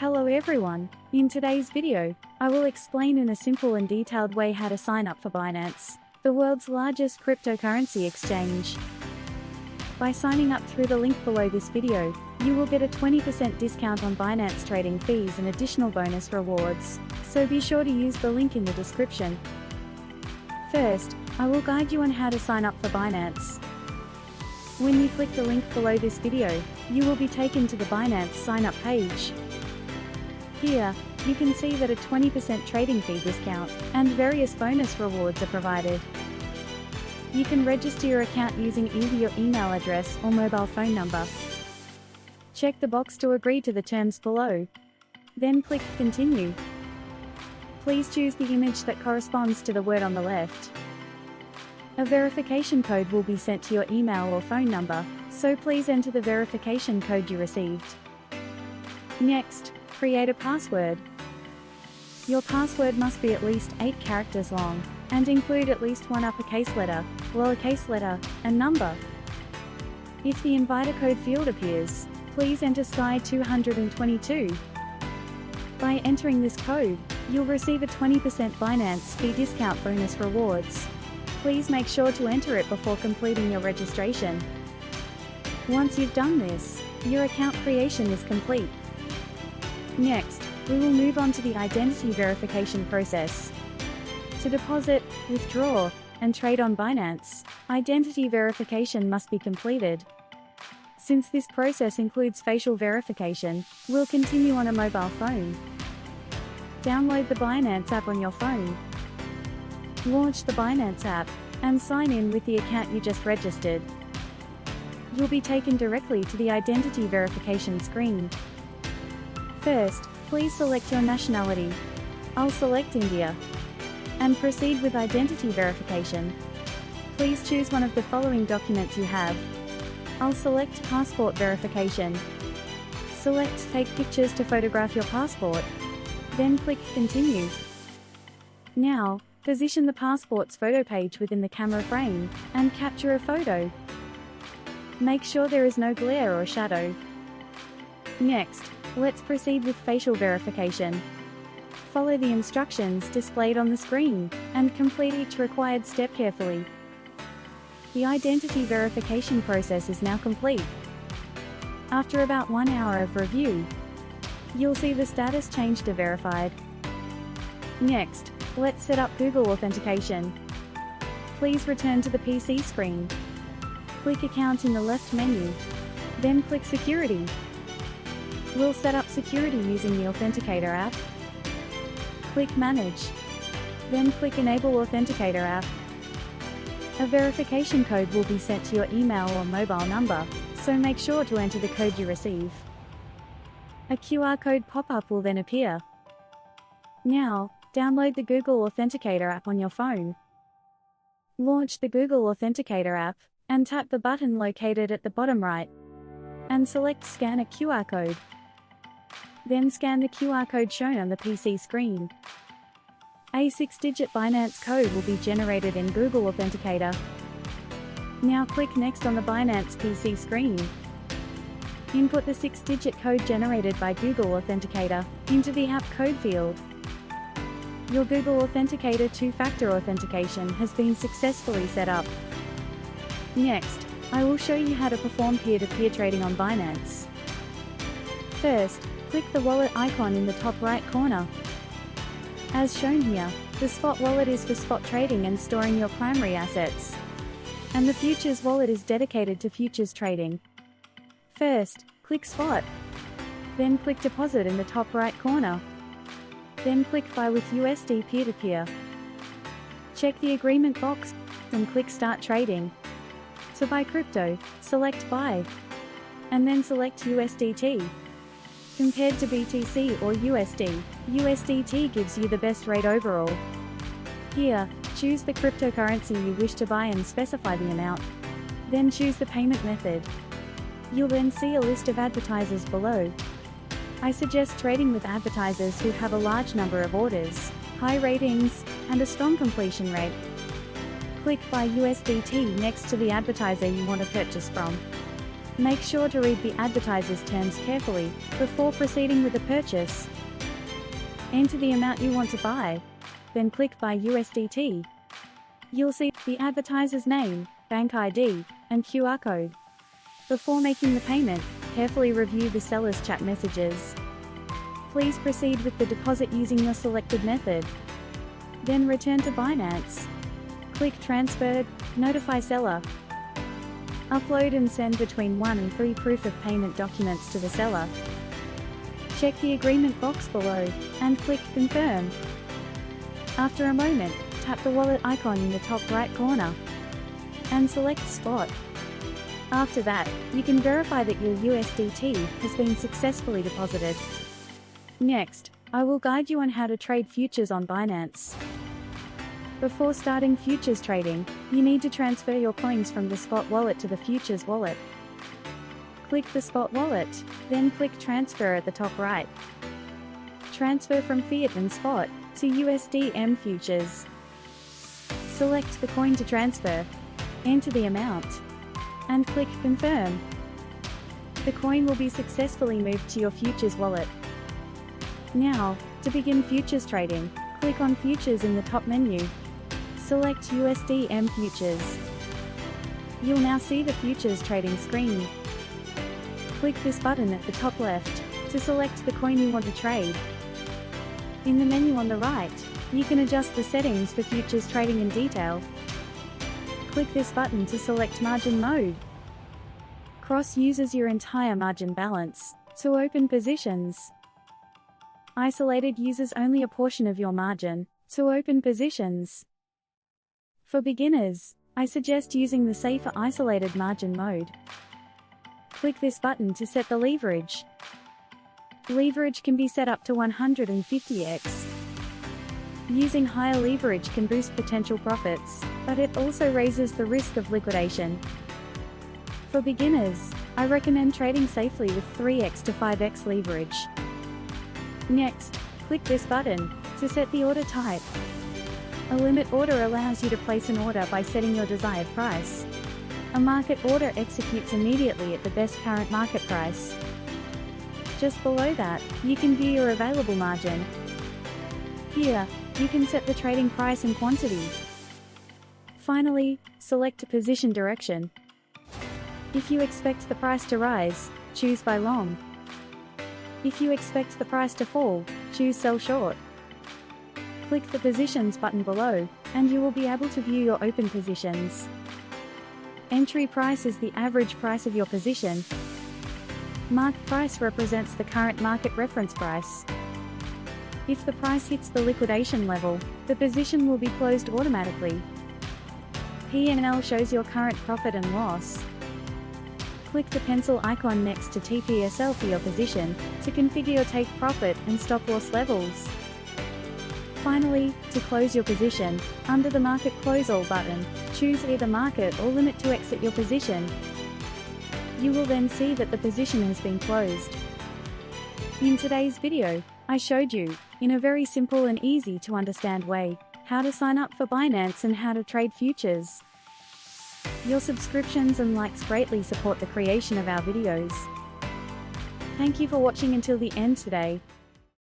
Hello everyone, in today's video, I will explain in a simple and detailed way how to sign up for Binance, the world's largest cryptocurrency exchange. By signing up through the link below this video, you will get a 20% discount on Binance trading fees and additional bonus rewards, so be sure to use the link in the description. First, I will guide you on how to sign up for Binance. When you click the link below this video, you will be taken to the Binance sign up page. Here, you can see that a 20% trading fee discount and various bonus rewards are provided. You can register your account using either your email address or mobile phone number. Check the box to agree to the terms below. Then click Continue. Please choose the image that corresponds to the word on the left. A verification code will be sent to your email or phone number, so please enter the verification code you received. Next, create a password. Your password must be at least 8 characters long, and include at least one uppercase letter, lowercase letter, and number. If the inviter code field appears, please enter SKY222. By entering this code, you'll receive a 20% Binance fee discount bonus rewards. Please make sure to enter it before completing your registration. Once you've done this, your account creation is complete. Next, we will move on to the identity verification process. To deposit, withdraw, and trade on Binance, identity verification must be completed. Since this process includes facial verification, we'll continue on a mobile phone. Download the Binance app on your phone. Launch the Binance app, and sign in with the account you just registered. You'll be taken directly to the identity verification screen. First, please select your nationality. I'll select India. And proceed with identity verification. Please choose one of the following documents you have. I'll select passport verification. Select Take pictures to photograph your passport. Then click Continue. Now, position the passport's photo page within the camera frame, and capture a photo. Make sure there is no glare or shadow. Next, let's proceed with facial verification. Follow the instructions displayed on the screen, and complete each required step carefully. The identity verification process is now complete. After about 1 hour of review, you'll see the status change to verified. Next, let's set up Google authentication. Please return to the PC screen. Click Account in the left menu. Then click Security. We'll set up security using the Authenticator app. Click Manage. Then click Enable Authenticator app. A verification code will be sent to your email or mobile number, so make sure to enter the code you receive. A QR code pop-up will then appear. Now, download the Google Authenticator app on your phone. Launch the Google Authenticator app, and tap the button located at the bottom right. And select Scan a QR code. Then scan the QR code shown on the PC screen. A 6-digit Binance code will be generated in Google Authenticator. Now click Next on the Binance PC screen. Input the 6-digit code generated by Google Authenticator into the app code field. Your Google Authenticator 2-factor authentication has been successfully set up. Next, I will show you how to perform peer-to-peer trading on Binance. First, click the wallet icon in the top right corner. As shown here, the Spot wallet is for spot trading and storing your primary assets. And the Futures wallet is dedicated to futures trading. First, click Spot. Then click Deposit in the top right corner. Then click Buy with USD peer-to-peer. Check the agreement box and click Start Trading. To buy crypto, select Buy. And then select USDT. Compared to BTC or USD, USDT gives you the best rate overall. Here, choose the cryptocurrency you wish to buy and specify the amount. Then choose the payment method. You'll then see a list of advertisers below. I suggest trading with advertisers who have a large number of orders, high ratings, and a strong completion rate. Click Buy USDT next to the advertiser you want to purchase from. Make sure to read the advertiser's terms carefully before proceeding with the purchase. Enter the amount you want to buy, then click Buy USDT. You'll see the advertiser's name, bank ID, and QR code. Before making the payment, carefully review the seller's chat messages. Please proceed with the deposit using your selected method. Then return to Binance. Click Transfer, notify seller. Upload and send between 1 and 3 proof of payment documents to the seller. Check the agreement box below, and click Confirm. After a moment, tap the wallet icon in the top right corner, and select Spot. After that, you can verify that your USDT has been successfully deposited. Next, I will guide you on how to trade futures on Binance. Before starting futures trading, you need to transfer your coins from the Spot wallet to the futures wallet. Click the Spot wallet, then click Transfer at the top right. Transfer from Fiat and Spot to USD futures. Select the coin to transfer, enter the amount, and click Confirm. The coin will be successfully moved to your futures wallet. Now, to begin futures trading, click on Futures in the top menu. Select USD futures. You'll now see the futures trading screen. Click this button at the top left to select the coin you want to trade. In the menu on the right, you can adjust the settings for futures trading in detail. Click this button to select margin mode. Cross uses your entire margin balance to open positions. Isolated uses only a portion of your margin to open positions. For beginners, I suggest using the safer isolated margin mode. Click this button to set the leverage. Leverage can be set up to 150x. Using higher leverage can boost potential profits, but it also raises the risk of liquidation. For beginners, I recommend trading safely with 3x to 5x leverage. Next, click this button to set the order type. A limit order allows you to place an order by setting your desired price. A market order executes immediately at the best current market price. Just below that, you can view your available margin. Here, you can set the trading price and quantity. Finally, select a position direction. If you expect the price to rise, choose Buy Long. If you expect the price to fall, choose Sell Short. Click the Positions button below, and you will be able to view your open positions. Entry price is the average price of your position. Mark price represents the current market reference price. If the price hits the liquidation level, the position will be closed automatically. P&L shows your current profit and loss. Click the pencil icon next to TPSL for your position to configure your take profit and stop loss levels. Finally, to close your position, under the Market Close All button, choose either Market or Limit to exit your position. You will then see that the position has been closed. In today's video, I showed you, in a very simple and easy to understand way, how to sign up for Binance and how to trade futures. Your subscriptions and likes greatly support the creation of our videos. Thank you for watching until the end today.